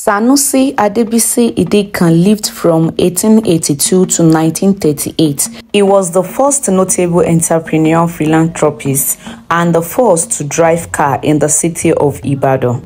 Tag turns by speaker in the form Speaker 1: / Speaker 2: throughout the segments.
Speaker 1: Sanusi Adebisi Idikan lived from 1882 to 1938. He was the first notable entrepreneur philanthropist and the first to drive car in the city of Ibadan.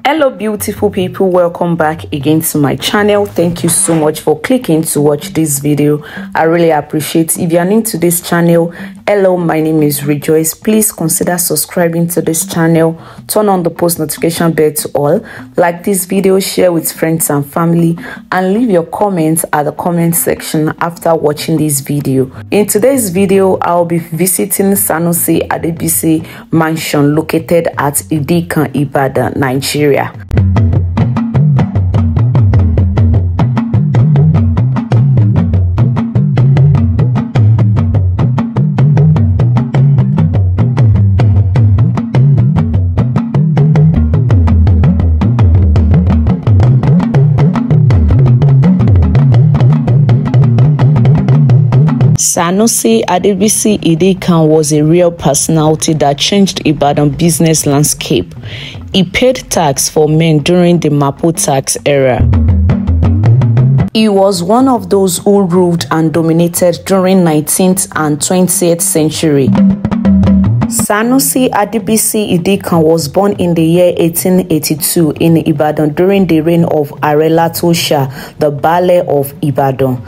Speaker 1: Hello beautiful people, welcome back again to my channel. Thank you so much for clicking to watch this video. I really appreciate it. If you are new to this channel, hello, my name is Rejoice. Please consider subscribing to this channel, turn on the post notification bell to all, like this video, share with friends and family, and leave your comments at the comment section after watching this video. In today's video, I'll be visiting Sanusi Adebisi mansion located at Idikan, Ibadan, Nigeria. Sanusi Adebisi Idikan was a real personality that changed Ibadan business landscape. He paid tax for men during the Mapo tax era. He was one of those who ruled and dominated during 19th and 20th century. Sanusi Adebisi Idikan was born in the year 1882 in Ibadan during the reign of Arela Tosha, the Baale of Ibadan,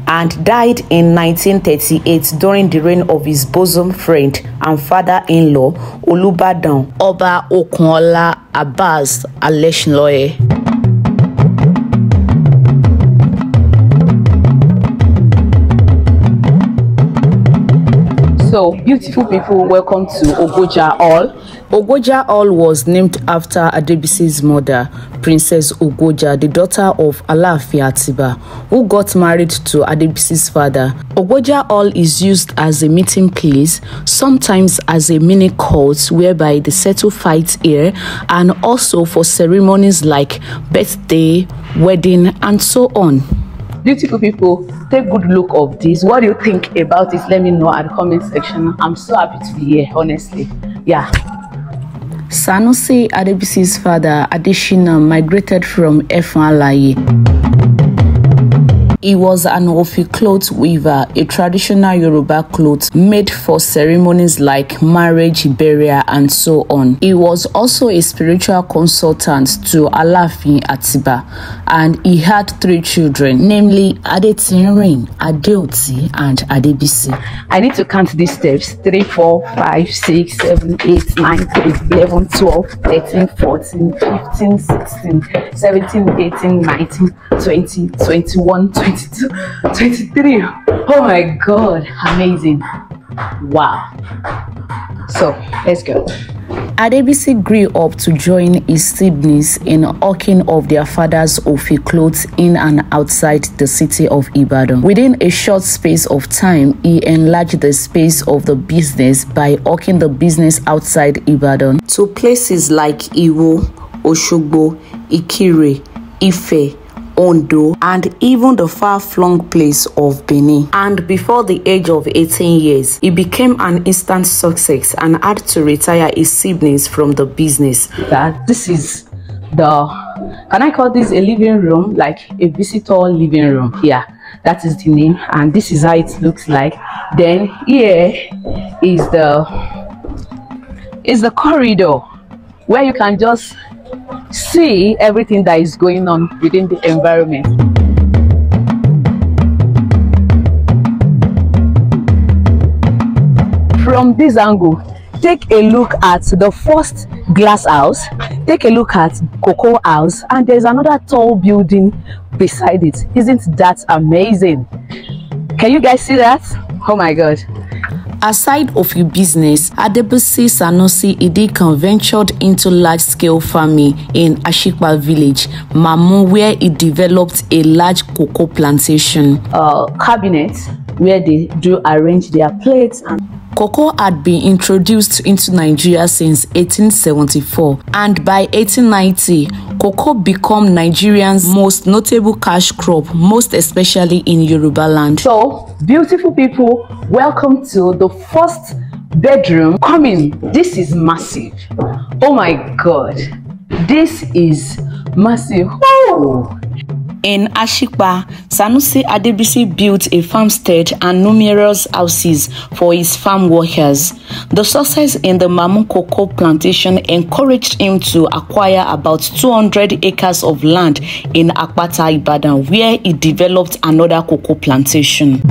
Speaker 1: and died in 1938 during the reign of his bosom friend and father-in-law, Olubadan Oba Okunla Abbas Aleshinloye. So, beautiful people, welcome to Ogoja Hall. Ogoja Hall was named after Adebisi's mother, Princess Ogoja, the daughter of Alaafin Atiba, who got married to Adebisi's father. Ogoja Hall is used as a meeting place, sometimes as a mini court whereby they settle fights here, and also for ceremonies like birthday, wedding, and so on. Beautiful people, take a good look of this. What do you think about it? Let me know at the comment section. I'm so happy to be here, honestly. Yeah. Sanusi Adebisi's father, Adeshina, migrated from Efan. He was an Ofi cloth weaver, a traditional Yoruba cloth made for ceremonies like marriage, burial, and so on. He was also a spiritual consultant to Alaafin Atiba, and he had 3 children, namely Adetirin, Adeoti, and Adebisi. I need to count these steps: 3, 4, 5, 6, 7, 8, 9, 10, 11, 12, 13, 14, 15, 16, 17, 18, 19, 20, 21, 22, 23. Oh my god, amazing. Wow. So let's go. Adebisi grew up to join his siblings in hawking of their father's Ofi clothes in and outside the city of Ibadan. Within a short space of time, he enlarged the space of the business by hawking the business outside Ibadan to places like Iwo, Oshogbo, Ikire, Ife, Ondo, and even the far-flung place of Benin. And before the age of 18 years, he became an instant success and had to retire his siblings from the business. This is the, can I call this a living room, like a visitor living room? Yeah, that is the name, and this is how it looks like. Then here is the corridor where you can just see everything that is going on within the environment. From this angle, take a look at the first glass house, take a look at cocoa house, and there's another tall building beside it. Isn't that amazing? Can you guys see that? Oh my god. Aside of your business, Adebisi Sanusi Idikan ventured into large-scale farming in Ashikpa village, Mamu, where he developed a large cocoa plantation. Cabinet where they do arrange their plates. And cocoa had been introduced into Nigeria since 1874, and by 1890, cocoa became Nigerians' most notable cash crop, most especially in Yoruba land. So, beautiful people, welcome to the first bedroom. Come in. This is massive. Oh my god. This is massive. Oh. In Ashikpa, Sanusi Adebisi built a farmstead and numerous houses for his farm workers. The success in the Mamun cocoa plantation encouraged him to acquire about 200 acres of land in Akpata, Ibadan, where he developed another cocoa plantation.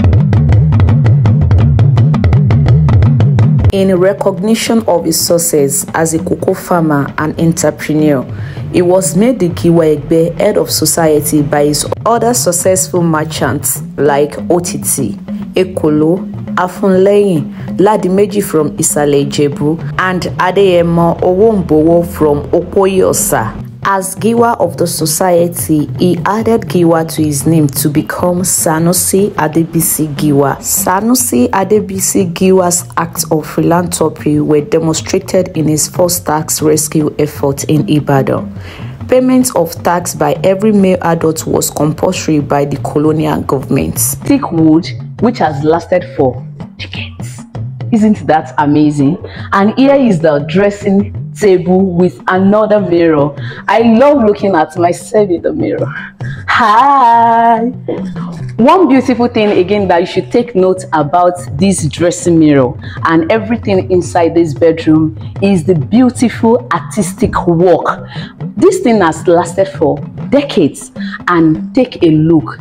Speaker 1: In recognition of his success as a cocoa farmer and entrepreneur, he was made the Giwa Egbe head of society by his other successful merchants like Otiti, Ekolo, Afunleyin, Ladimeji from Isale Ijebu, and Adeyemo Owombowo from Okoye-Osa. As Giwa of the society, he added Giwa to his name to become Sanusi Adebisi Giwa. Sanusi Adebisi Giwa's acts of philanthropy were demonstrated in his first tax rescue effort in Ibadan. Payment of tax by every male adult was compulsory by the colonial government. Thick wood, which has lasted for decades. Isn't that amazing? And here is the dressing table with another mirror. I love looking at myself in the mirror. Hi. One beautiful thing again that you should take note about this dressing mirror and everything inside this bedroom is the beautiful artistic work. This thing has lasted for decades, and take a look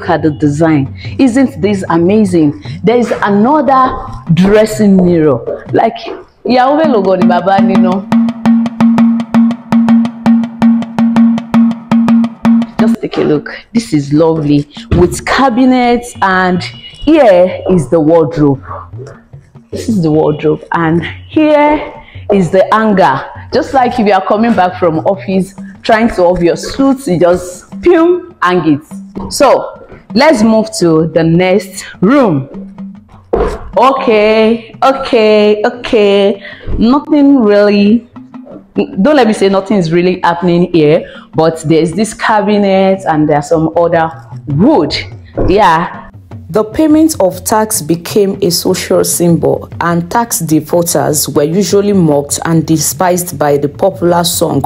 Speaker 1: at the design. Isn't this amazing? There is another dressing mirror, like Yahweh logo ni baba nino. Just take a look. This is lovely with cabinets, and here is the wardrobe. This is the wardrobe, and here is the hanger. Just like if you are coming back from office trying to off your suits, you just hang it. So let's move to the next room. Okay, nothing really, don't let me say nothing is really happening here, but there's this cabinet and there's some other wood. Yeah, the payment of tax became a social symbol, and tax defaulters were usually mocked and despised by the popular song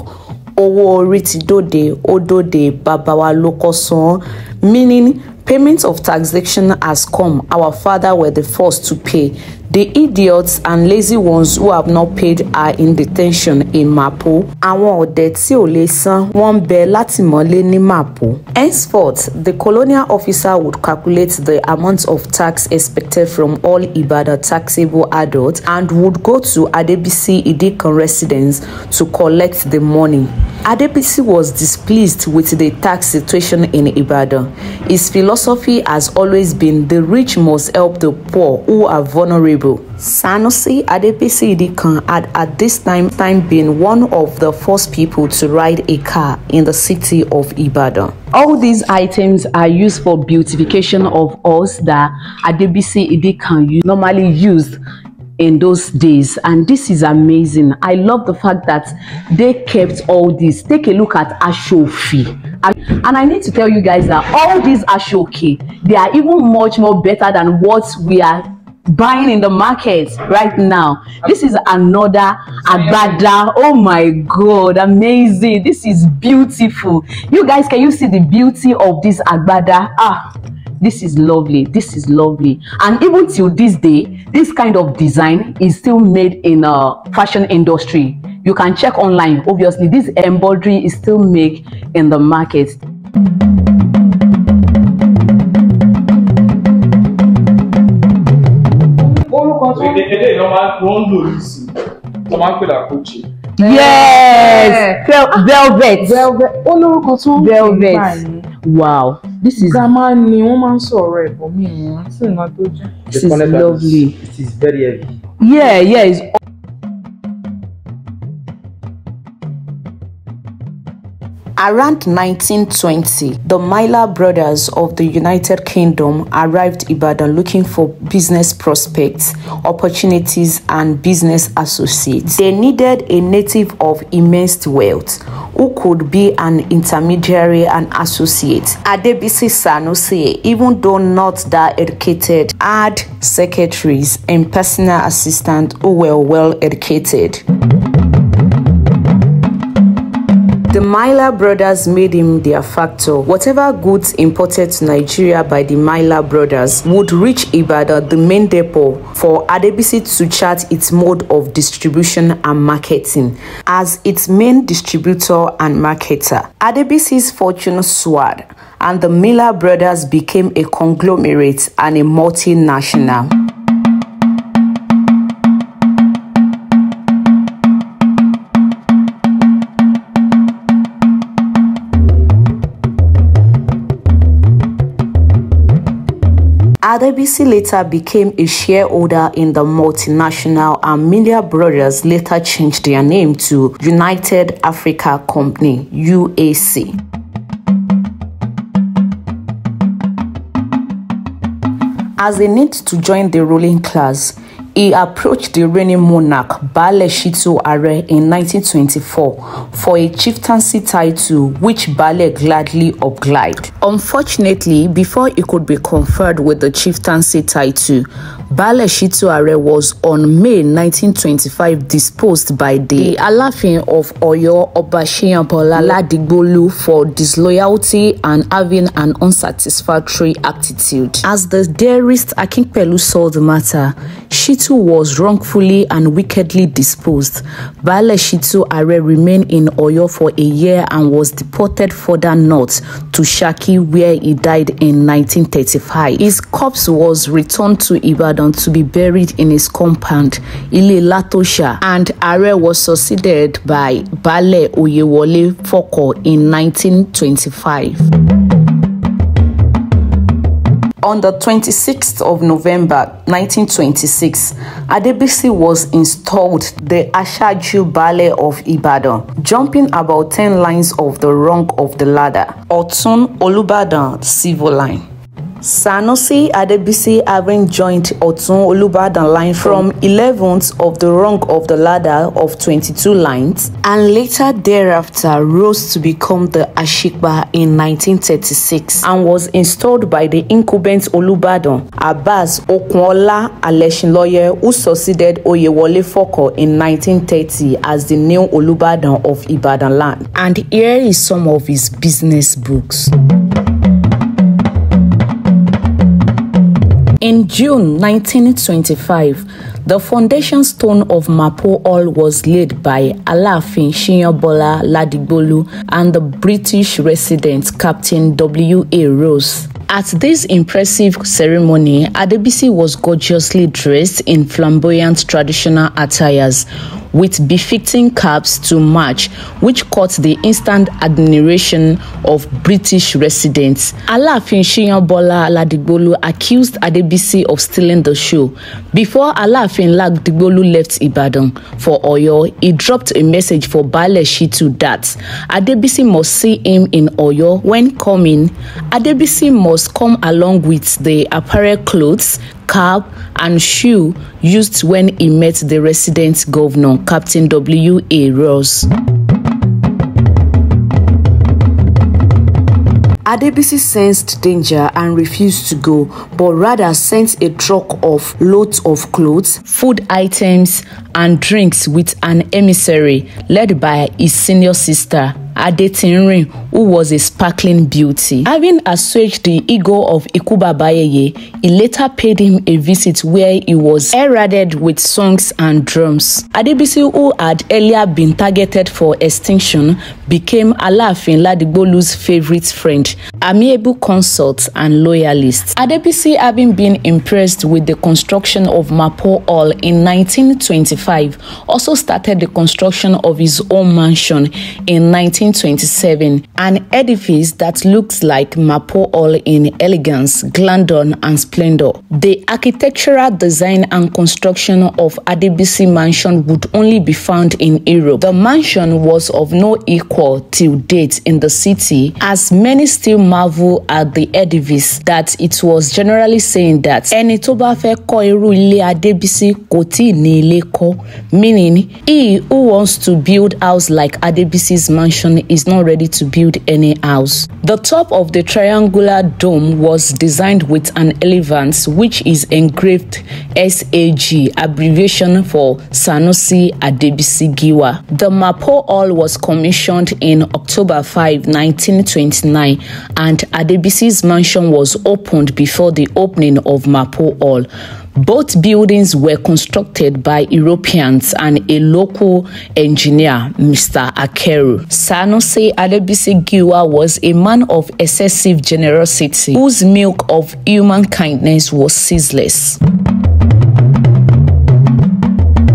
Speaker 1: Owo Oriti Dode Odode Babawa Lokoson, meaning payment of taxation has come, our father were the first to pay. The idiots and lazy ones who have not paid are in detention in Mapo. Àwọn ọ̀dẹ̀ tí ò lè san wọ́n bẹ látìmọ́lé ní Mapo. Henceforth, the colonial officer would calculate the amount of tax expected from all Ibadan taxable adults and would go to Adebisi Idikan residence to collect the money. Adebisi was displeased with the tax situation in Ibadan. His philosophy has always been the rich must help the poor who are vulnerable. Sanusi Adebisi Idikan had at this time been one of the first people to ride a car in the city of Ibadan. All these items are used for beautification of us that Adebisi Idikan normally used in those days, and this is amazing. I love the fact that they kept all this. Take a look at Ashofi, and I need to tell you guys that all these Ashoki, they are even much more better than what we are buying in the market right now. This is another agbada. Oh my god, amazing. This is beautiful. You guys, can you see the beauty of this agbada? This is lovely. This is lovely. And even till this day, this kind of design is still made in a fashion industry. You can check online. Obviously, this embroidery is still made in the market. Yes, velvet. Velvet. Wow, this is this is lovely.
Speaker 2: It is very heavy.
Speaker 1: Yeah, it's around 1920, the Myla brothers of the United Kingdom arrived Ibadan looking for business prospects, opportunities, and business associates. They needed a native of immense wealth who could be an intermediary and associate. Adebisi Sanusi, even though not that educated, had secretaries and personal assistants who were well educated. The Myla brothers made him their factor. Whatever goods imported to Nigeria by the Myla brothers would reach Ibadan, the main depot, for Adebisi to chart its mode of distribution and marketing. As its main distributor and marketer, Adebisi's fortune soared, and the Myla brothers became a conglomerate and a multinational. Adebisi later became a shareholder in the multinational, and Myla brothers later changed their name to United Africa Company, UAC. As a need to join the ruling class, he approached the reigning monarch Baale Shitu Are in 1924 for a chieftaincy title, which Baale gladly obliged. Unfortunately, before he could be conferred with the chieftaincy title, Baale Shitu Are was on May 1925 disposed by the Alaafin of Oyo Oba Shiyanbola Ladigbolu for disloyalty and having an unsatisfactory attitude. As the diarist Akinpelu saw the matter, Shitu was wrongfully and wickedly disposed. Baale Shitu Are remained in Oyo for a year and was deported further north to Shaki, where he died in 1935. His corpse was returned to Ibadan to be buried in his compound, Ile Latosha, and Are was succeeded by Baale Oyewole Foko in 1925. On the 26th of November 1926, Adebisi was installed the Ashaju Baale of Ibadan, jumping about 10 lines of the rung of the ladder. Otun Olubadan civil line. Sanusi Adebisi, having joined Otun Olubadan line from 11th of the rung of the ladder of 22 lines, and later thereafter rose to become the Ashikba in 1936 and was installed by the incumbent Olubadan Abbas Okunla Aleshinloye, who succeeded Oyewole Foko in 1930 as the new Olubadan of Ibadan land. And here is some of his business books. In June 1925, the foundation stone of Mapo Hall was laid by Alaafin Shiyanbola Ladigbolu and the British resident Captain W.A. Rose. At this impressive ceremony, Adebisi was gorgeously dressed in flamboyant traditional attires, with befitting caps to match, which caught the instant admiration of British residents. Alaafin Shiyanbola Ladigbolu accused Adebisi of stealing the show. Before Alaafin Ladigbolu left Ibadan for Oyo, he dropped a message for Baale Shitu that Adebisi must see him in Oyo. When coming, Adebisi must come along with the apparel clothes, cap, and shoe used when he met the resident governor, Captain W.A. Rose. Adebisi sensed danger and refused to go, but rather sent a truck of loads of clothes, food items, and drinks with an emissary led by his senior sister, Adetinrin, who was a sparkling beauty. Having assuaged the ego of Ikuba Bayeye, he later paid him a visit where he was heralded with songs and drums. Adebisi, who had earlier been targeted for extinction, became Alaafin Ladigbolu's favorite friend, amiable consort, and loyalist. Adebisi, having been impressed with the construction of Mapo Hall in 1925, also started the construction of his own mansion in 1927, an edifice that looks like Mapo Hall in elegance, grandeur, and splendor. The architectural design and construction of Adebisi mansion would only be found in Europe. The mansion was of no equal till date in the city, as many still marvel at the Adebisi that it was generally saying that ẹni tó bá fẹ́ kọ́ irú ilé Adebisi kò tíì ní ilé kọ́, meaning he who wants to build house like Adebisi's mansion is not ready to build any house. The top of the triangular dome was designed with an elephant which is engraved SAG, abbreviation for Sanusi Adebisi Giwa. The Mapo Hall was commissioned in October 5, 1929, and Adebisi's mansion was opened before the opening of Mapo Hall. Both buildings were constructed by Europeans and a local engineer, Mr. Akeru. Sanusi Adebisi Giwa was a man of excessive generosity, whose milk of human kindness was ceaseless.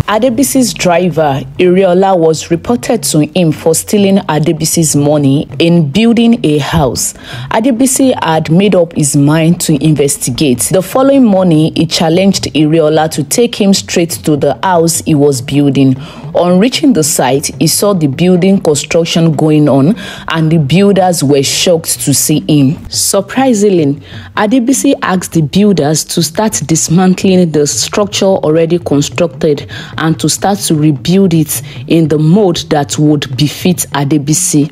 Speaker 1: Adebisi's driver, Iriola, was reported to him for stealing Adebisi's money in building a house. Adebisi had made up his mind to investigate. The following morning, he challenged Iriola to take him straight to the house he was building. On reaching the site, he saw the building construction going on, and the builders were shocked to see him. Surprisingly, Adebisi asked the builders to start dismantling the structure already constructed and to start to rebuild it in the mode that would befit Adebisi.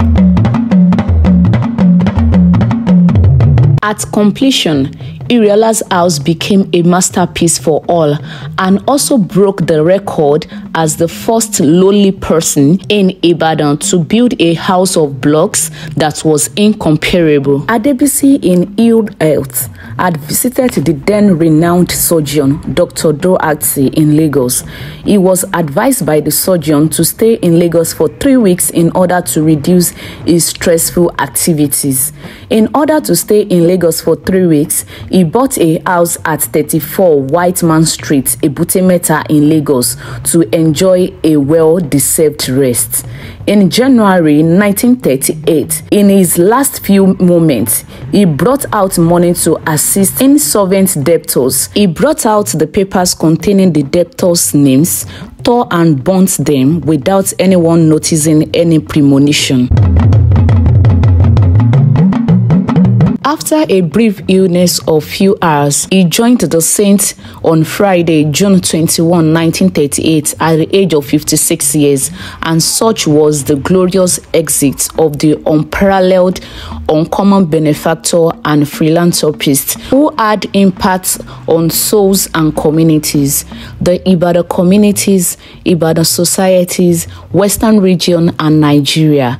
Speaker 1: At completion, Iriola's house became a masterpiece for all and also broke the record as the first lonely person in Ibadan to build a house of blocks that was incomparable. Adebisi, in ill health, had visited the then renowned surgeon, Dr. Doatsi, in Lagos. He was advised by the surgeon to stay in Lagos for 3 weeks in order to reduce his stressful activities. In order to stay in Lagos for 3 weeks, he bought a house at 34 White Man Street, Ebute Metta in Lagos to enjoy a well-deserved rest. In January 1938, in his last few moments, he brought out money to assist insolvent debtors. He brought out the papers containing the debtors' names, tore and burnt them without anyone noticing any premonition. After a brief illness of few hours, he joined the saints on Friday, June 21, 1938, at the age of 56 years, and such was the glorious exit of the unparalleled, uncommon benefactor and philanthropist who had impacts on souls and communities, the Ibadan communities, Ibadan societies, Western region, and Nigeria.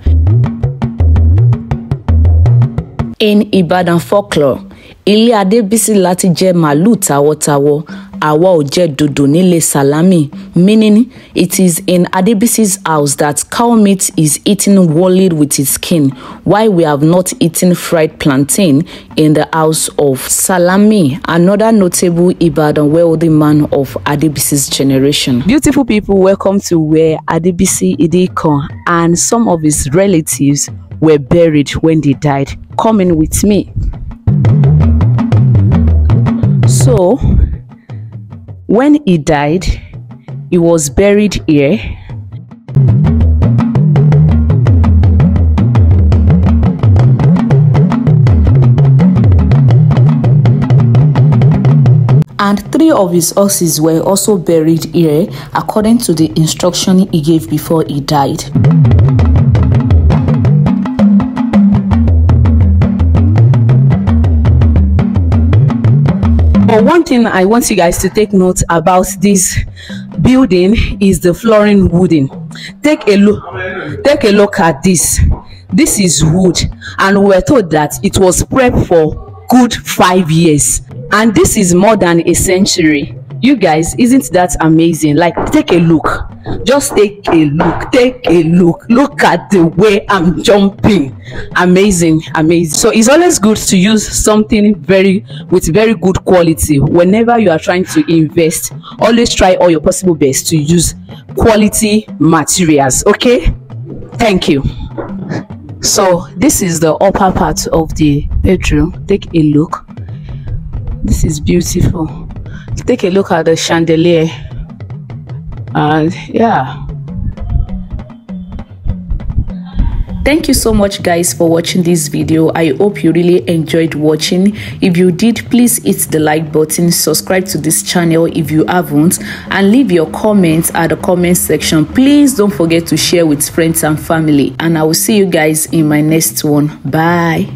Speaker 1: In Ibadan folklore, Ilé Adebisi láti jẹ màlúù tawọ́tawọ́, àwa ò jẹ dòdò nílé salami, meaning it is in Adebisi's house that cow meat is eaten wholly with its skin, while we have not eaten fried plantain in the house of Salami, another notable Ibadan wealthy man of Adebisi's generation. Beautiful people, welcome to where Adebisi Idikan and some of his relatives were buried when they died. Come in with me. So, when he died, he was buried here. And 3 of his horses were also buried here, according to the instruction he gave before he died. But one thing I want you guys to take note about this building is the flooring wooden. Take a look at this. This is wood, and we were told that it was prepped for good 5 years, and this is more than a century. You guys, isn't that amazing? Like, take a look. Just take a look. Look at the way I'm jumping. Amazing. So it's always good to use something with very good quality. Whenever you are trying to invest, always try all your possible best to use quality materials. Okay, thank you. So this is the upper part of the bedroom. Take a look. This is beautiful. Take a look at the chandelier, and yeah, Thank you so much guys for watching this video. I hope you really enjoyed watching. If you did, please hit the like button, subscribe to this channel if you haven't, and leave your comments at the comment section. Please don't forget to share with friends and family, and I will see you guys in my next one. Bye.